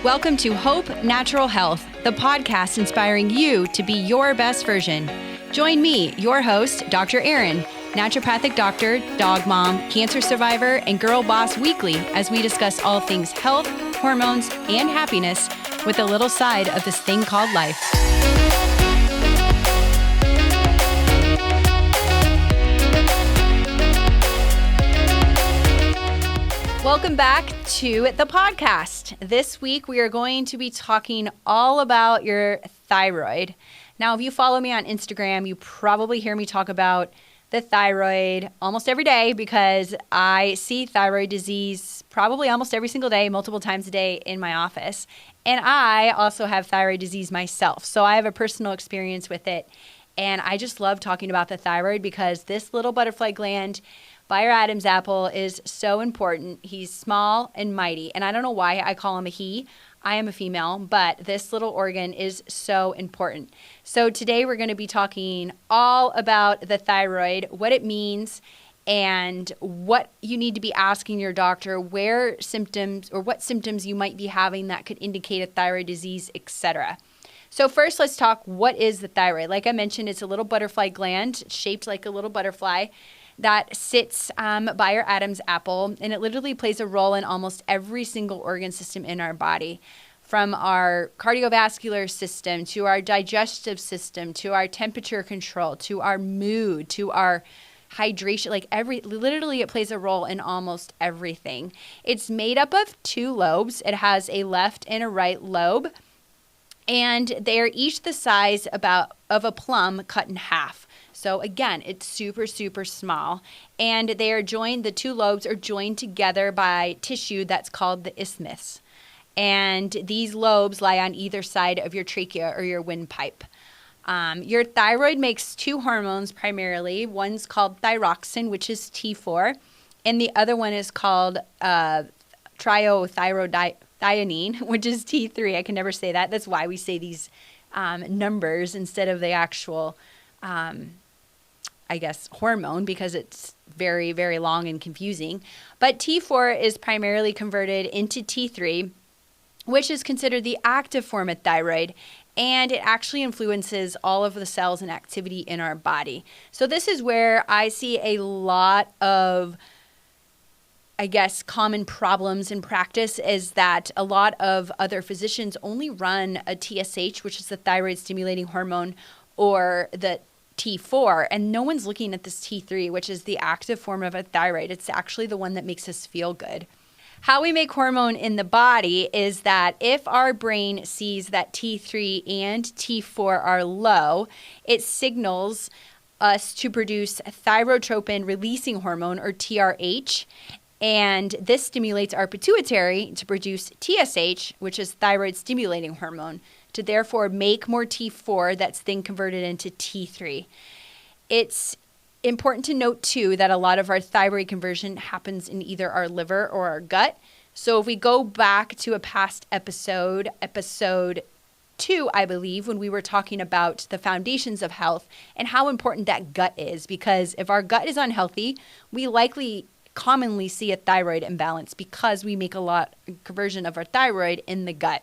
Welcome to Hope Natural Health, the podcast inspiring you to be your best version. Join me, your host, Dr. Erin, naturopathic doctor, dog mom, cancer survivor, and girl boss weekly as we discuss all things health, hormones, and happiness with a little side of this thing called life. Welcome back to the podcast. This week, we are going to be talking all about your thyroid. Now, if you follow me on Instagram, you probably hear me talk about the thyroid almost every day because I see thyroid disease probably almost every single day, multiple times a day in my office. And I also have thyroid disease myself, so I have a personal experience with it. And I just love talking about the thyroid because this little butterfly gland by our Adam's apple is so important. He's small and mighty. And I don't know why I call him a he. I am a female, but this little organ is so important. So today we're going to be talking all about the thyroid, what it means, and what you need to be asking your doctor, where symptoms or what symptoms you might be having that could indicate a thyroid disease, etc. So first, let's talk what is the thyroid. Like I mentioned, it's a little butterfly gland shaped like a little butterfly that sits by our Adam's apple, and it literally plays a role in almost every single organ system in our body, from our cardiovascular system to our digestive system to our temperature control to our mood to our hydration. Literally it plays a role in almost everything. It's made up of two lobes. It has a left and a right lobe, and they are each the size of a plum cut in half. So again, it's super, super small, and the two lobes are joined together by tissue that's called the isthmus. And these lobes lie on either side of your trachea or your windpipe. Your thyroid makes two hormones primarily. One's called thyroxine, which is T4, and the other one is called triiothyroidine, which is T3. I can never say that. That's why we say these numbers instead of the actual hormone, because it's very, very long and confusing. But T4 is primarily converted into T3, which is considered the active form of thyroid, and it actually influences all of the cells and activity in our body. So this is where I see a lot of, common problems in practice, is that a lot of other physicians only run a TSH, which is the thyroid stimulating hormone, or the T4, and no one's looking at this T3, which is the active form of a thyroid. It's actually the one that makes us feel good. How we make hormone in the body is that if our brain sees that T3 and T4 are low, it signals us to produce thyrotropin releasing hormone, or TRH, and this stimulates our pituitary to produce TSH, which is thyroid stimulating hormone, to therefore make more T4 that's then converted into T3. It's important to note, too, that a lot of our thyroid conversion happens in either our liver or our gut. So if we go back to a past episode 2, I believe, when we were talking about the foundations of health and how important that gut is, because if our gut is unhealthy, we likely commonly see a thyroid imbalance because we make a lot of conversion of our thyroid in the gut.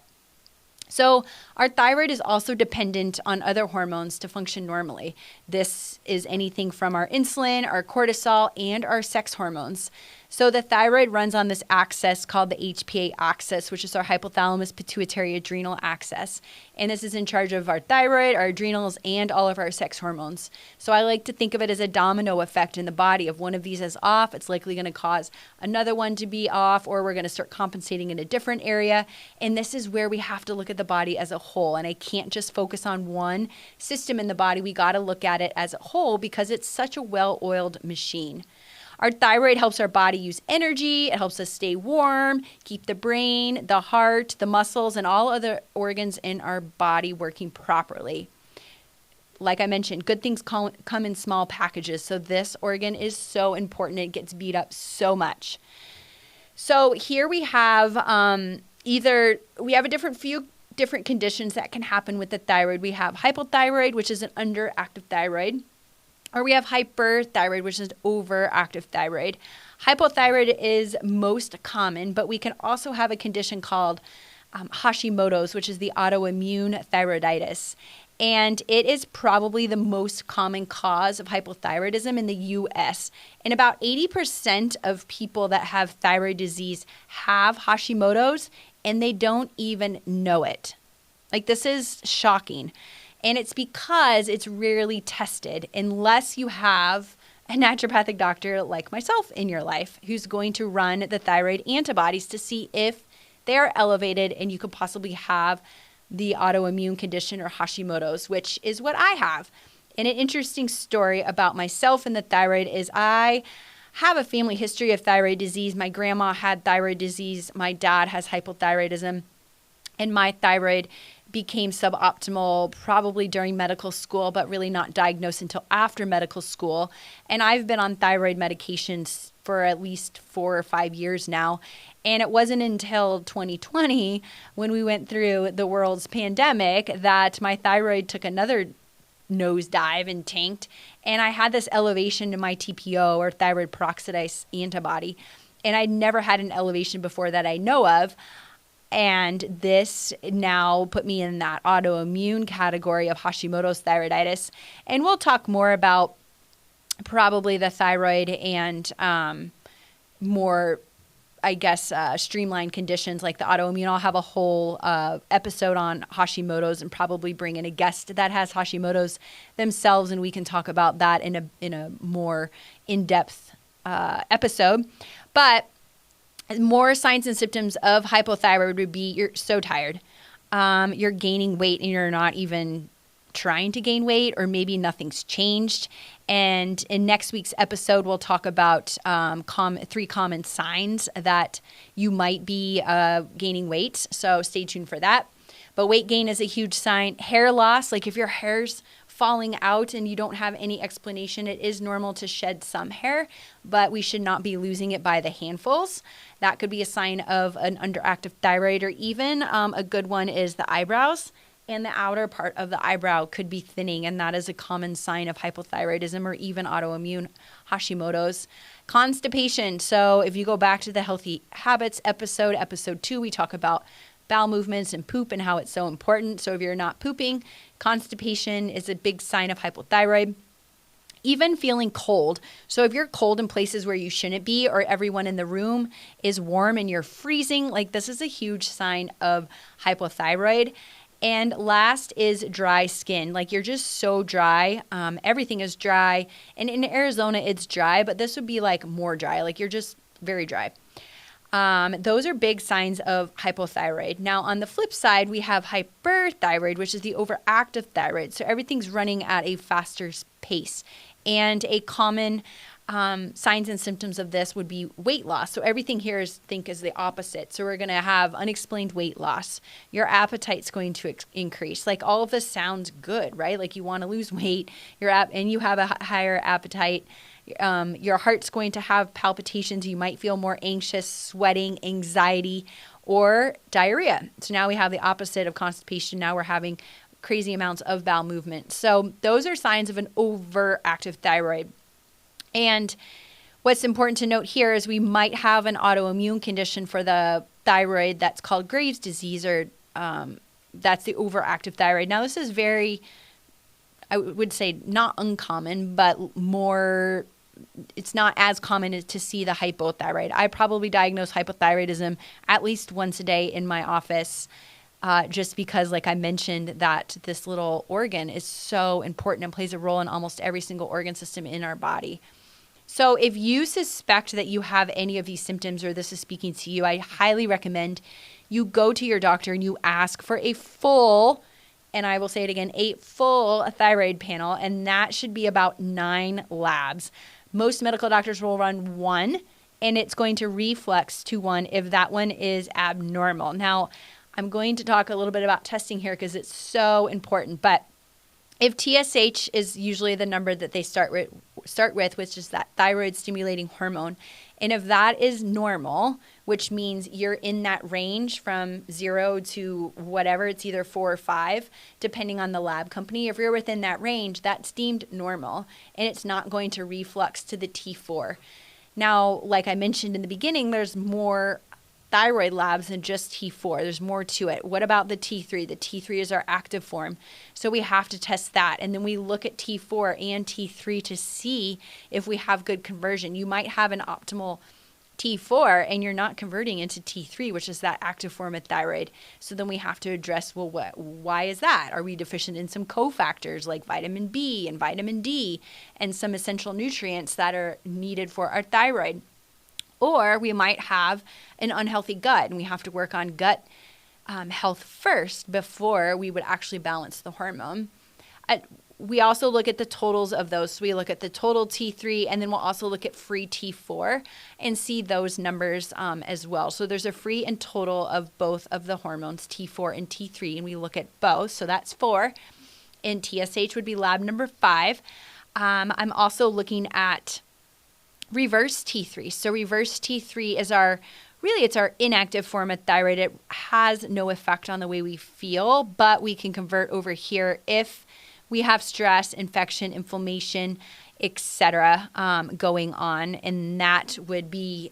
So our thyroid is also dependent on other hormones to function normally. This is anything from our insulin, our cortisol, and our sex hormones. So the thyroid runs on this axis called the HPA axis, which is our hypothalamus pituitary adrenal axis. And this is in charge of our thyroid, our adrenals, and all of our sex hormones. So I like to think of it as a domino effect in the body. If one of these is off, it's likely going to cause another one to be off, or we're going to start compensating in a different area. And this is where we have to look at the body as a whole. And I can't just focus on one system in the body. We got to look at it as a whole because it's such a well-oiled machine. Our thyroid helps our body use energy. It helps us stay warm, keep the brain, the heart, the muscles, and all other organs in our body working properly. Like I mentioned, good things come in small packages. So this organ is so important. It gets beat up so much. So here we have few different conditions that can happen with the thyroid. We have hypothyroid, which is an underactive thyroid. Or we have hyperthyroid, which is overactive thyroid. Hypothyroid is most common, but we can also have a condition called Hashimoto's, which is the autoimmune thyroiditis. And it is probably the most common cause of hypothyroidism in the US. And about 80% of people that have thyroid disease have Hashimoto's, and they don't even know it. Like, this is shocking. And it's because it's rarely tested unless you have a naturopathic doctor like myself in your life who's going to run the thyroid antibodies to see if they are elevated and you could possibly have the autoimmune condition or Hashimoto's, which is what I have. And an interesting story about myself and the thyroid is I have a family history of thyroid disease. My grandma had thyroid disease. My dad has hypothyroidism. And my thyroid became suboptimal probably during medical school, but really not diagnosed until after medical school. And I've been on thyroid medications for at least 4 or 5 years now. And it wasn't until 2020, when we went through the world's pandemic, that my thyroid took another nosedive and tanked. And I had this elevation in my TPO, or thyroid peroxidase antibody. And I'd never had an elevation before that I know of. And this now put me in that autoimmune category of Hashimoto's thyroiditis. And we'll talk more about probably the thyroid and more, I guess, streamlined conditions like the autoimmune. I'll have a whole episode on Hashimoto's and probably bring in a guest that has Hashimoto's themselves, and we can talk about that in a more in-depth episode. But more signs and symptoms of hypothyroid would be you're so tired. You're gaining weight and you're not even trying to gain weight, or maybe nothing's changed. And in next week's episode, we'll talk about 3 common signs that you might be gaining weight. So stay tuned for that. But weight gain is a huge sign. Hair loss, like if your hair's falling out and you don't have any explanation, it is normal to shed some hair, but we should not be losing it by the handfuls. That could be a sign of an underactive thyroid, or even a good one is the eyebrows. And the outer part of the eyebrow could be thinning, and that is a common sign of hypothyroidism or even autoimmune Hashimoto's. Constipation. So if you go back to the Healthy Habits episode 2, we talk about bowel movements and poop and how it's so important. So if you're not pooping, constipation is a big sign of hypothyroid. Even feeling cold. So if you're cold in places where you shouldn't be, or everyone in the room is warm and you're freezing, like this is a huge sign of hypothyroid. And last is dry skin. Like you're just so dry. Everything is dry. And in Arizona, it's dry, but this would be like more dry. Like you're just very dry. Those are big signs of hypothyroid. Now, on the flip side, we have hyperthyroid, which is the overactive thyroid. So everything's running at a faster pace. And a common signs and symptoms of this would be weight loss. So everything here is the opposite. So we're going to have unexplained weight loss. Your appetite's going to increase. Like all of this sounds good, right? Like you want to lose weight, and you have a higher appetite. Your heart's going to have palpitations. You might feel more anxious, sweating, anxiety, or diarrhea. So now we have the opposite of constipation. Now we're having crazy amounts of bowel movement. So those are signs of an overactive thyroid. And what's important to note here is we might have an autoimmune condition for the thyroid that's called Graves' disease, or that's the overactive thyroid. Now, this is very, I would say, not uncommon, but more, it's not as common as to see the hypothyroid. I probably diagnose hypothyroidism at least once a day in my office, just because, like I mentioned, that this little organ is so important and plays a role in almost every single organ system in our body. So if you suspect that you have any of these symptoms, or this is speaking to you, I highly recommend you go to your doctor and you ask for a full, and I will say it again, a full thyroid panel, and that should be about 9 labs. Most medical doctors will run 1, and it's going to reflex to 1 if that one is abnormal. Now, I'm going to talk a little bit about testing here because it's so important, but if TSH is usually the number that they start with, which is that thyroid stimulating hormone, and if that is normal, which means you're in that range from 0 to whatever, it's either 4 or 5, depending on the lab company. If you're within that range, that's deemed normal, and it's not going to reflux to the T4. Now, like I mentioned in the beginning, there's more thyroid labs than just T4. There's more to it. What about the T3? The T3 is our active form. So we have to test that. And then we look at T4 and T3 to see if we have good conversion. You might have an optimal T4 and you're not converting into T3, which is that active form of thyroid. So then we have to address, well, why is that? Are we deficient in some cofactors like vitamin B and vitamin D and some essential nutrients that are needed for our thyroid? Or we might have an unhealthy gut and we have to work on gut health first before we would actually balance the hormone. We also look at the totals of those. So we look at the total T3 and then we'll also look at free T4 and see those numbers as well. So there's a free and total of both of the hormones, T4 and T3, and we look at both. So that's 4. And TSH would be lab number 5. I'm also looking at reverse T3. So reverse T3 is it's our inactive form of thyroid. It has no effect on the way we feel, but we can convert over here if we have stress, infection, inflammation, etc. Going on, and that would be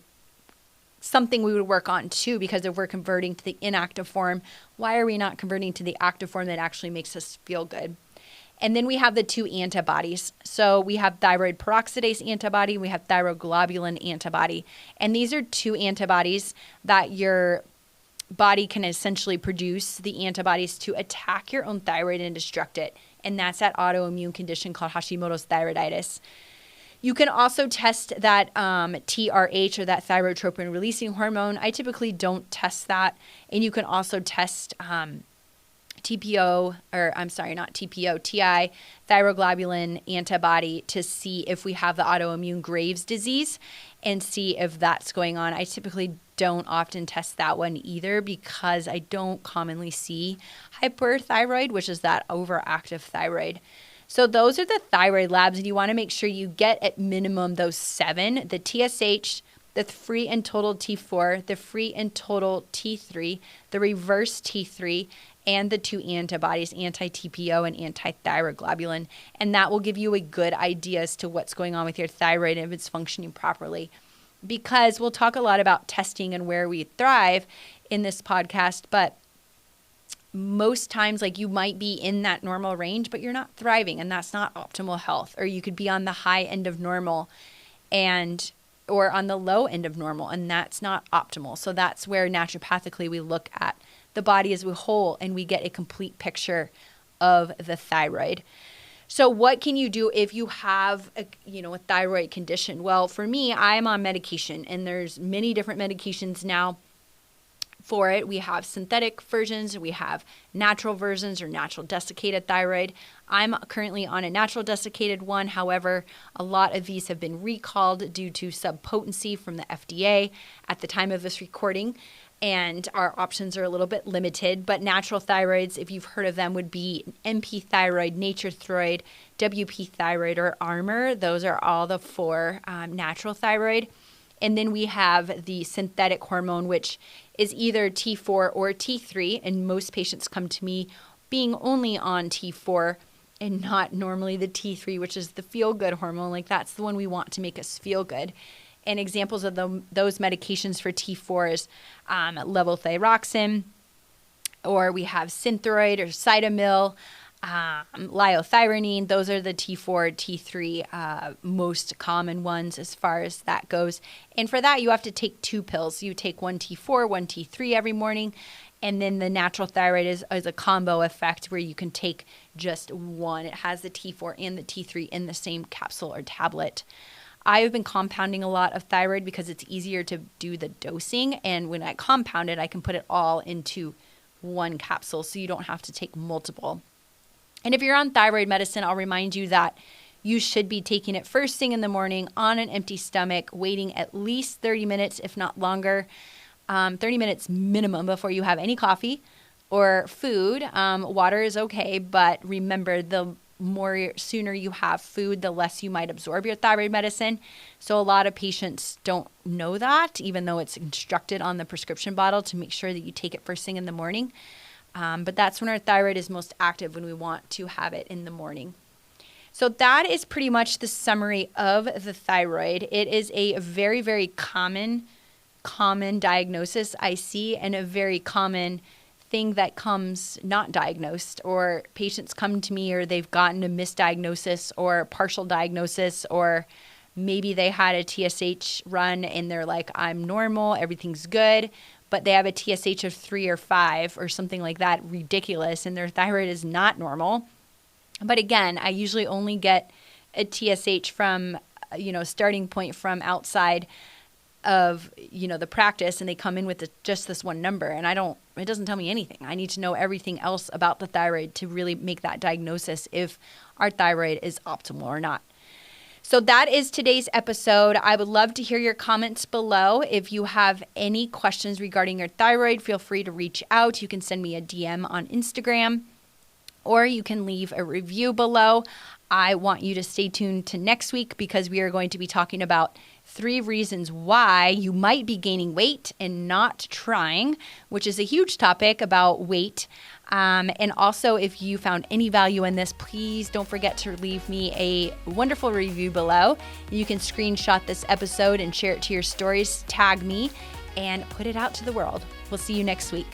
something we would work on too, because if we're converting to the inactive form, why are we not converting to the active form that actually makes us feel good? And then we have the 2 antibodies. So we have thyroid peroxidase antibody, we have thyroglobulin antibody, and these are 2 antibodies that your body can essentially produce the antibodies to attack your own thyroid and destruct it. And that's that autoimmune condition called Hashimoto's thyroiditis. You can also test that TRH, or that thyrotropin releasing hormone. I typically don't test that. And you can also test TI, thyroglobulin antibody to see if we have the autoimmune Graves' disease and see if that's going on. I typically don't often test that one either because I don't commonly see hyperthyroid, which is that overactive thyroid. So those are the thyroid labs, and you want to make sure you get at minimum those 7, the TSH, the free and total T4, the free and total T3, the reverse T3, and the 2 antibodies, anti-TPO and anti-thyroglobulin. And that will give you a good idea as to what's going on with your thyroid and if it's functioning properly. Because we'll talk a lot about testing and where we thrive in this podcast, but most times, like, you might be in that normal range, but you're not thriving, and that's not optimal health. Or you could be on the high end of normal or on the low end of normal, and that's not optimal. So that's where naturopathically we look at the body as a whole and we get a complete picture of the thyroid. So what can you do if you have a thyroid condition? Well, for me, I'm on medication, and there's many different medications now for it. We have synthetic versions, we have natural versions or natural desiccated thyroid. I'm currently on a natural desiccated one. However, a lot of these have been recalled due to subpotency from the FDA at the time of this recording, and our options are a little bit limited. But natural thyroids, if you've heard of them, would be NP thyroid, Nature Thyroid, WP thyroid, or Armor. Those are all the 4 natural thyroid. And then we have the synthetic hormone, which is either T4 or T3. And most patients come to me being only on T4 and not normally the T3, which is the feel-good hormone. Like, that's the one we want to make us feel good. And examples of those medications for T4 is levothyroxine, or we have Synthroid or Cytomel, liothyronine. Those are the T4, T3 most common ones as far as that goes. And for that, you have to take 2 pills. You take 1 T4, 1 T3 every morning. And then the natural thyroid is a combo effect where you can take just one. It has the T4 and the T3 in the same capsule or tablet. I've been compounding a lot of thyroid because it's easier to do the dosing. And when I compound it, I can put it all into one capsule so you don't have to take multiple. And if you're on thyroid medicine, I'll remind you that you should be taking it first thing in the morning on an empty stomach, waiting at least 30 minutes, if not longer, 30 minutes minimum before you have any coffee or food. Water is okay, but remember, the sooner you have food, the less you might absorb your thyroid medicine. So a lot of patients don't know that, even though it's instructed on the prescription bottle to make sure that you take it first thing in the morning. But that's when our thyroid is most active, when we want to have it in the morning. So that is pretty much the summary of the thyroid. It is a very, very common common diagnosis I see, and a very common thing that comes not diagnosed, or patients come to me or they've gotten a misdiagnosis or partial diagnosis, or maybe they had a TSH run and they're like, I'm normal, everything's good, but they have a TSH of 3 or 5 or something like that, ridiculous, and their thyroid is not normal. But again, I usually only get a TSH from, starting point from outside of, the practice, and they come in with just this one number, and it doesn't tell me anything. I need to know everything else about the thyroid to really make that diagnosis if our thyroid is optimal or not. So that is today's episode. I would love to hear your comments below. If you have any questions regarding your thyroid, feel free to reach out. You can send me a DM on Instagram, or you can leave a review below. I want you to stay tuned to next week, because we are going to be talking about 3 reasons why you might be gaining weight and not trying, which is a huge topic about weight. And also, if you found any value in this, please don't forget to leave me a wonderful review below. You can screenshot this episode and share it to your stories, tag me, and put it out to the world. We'll see you next week.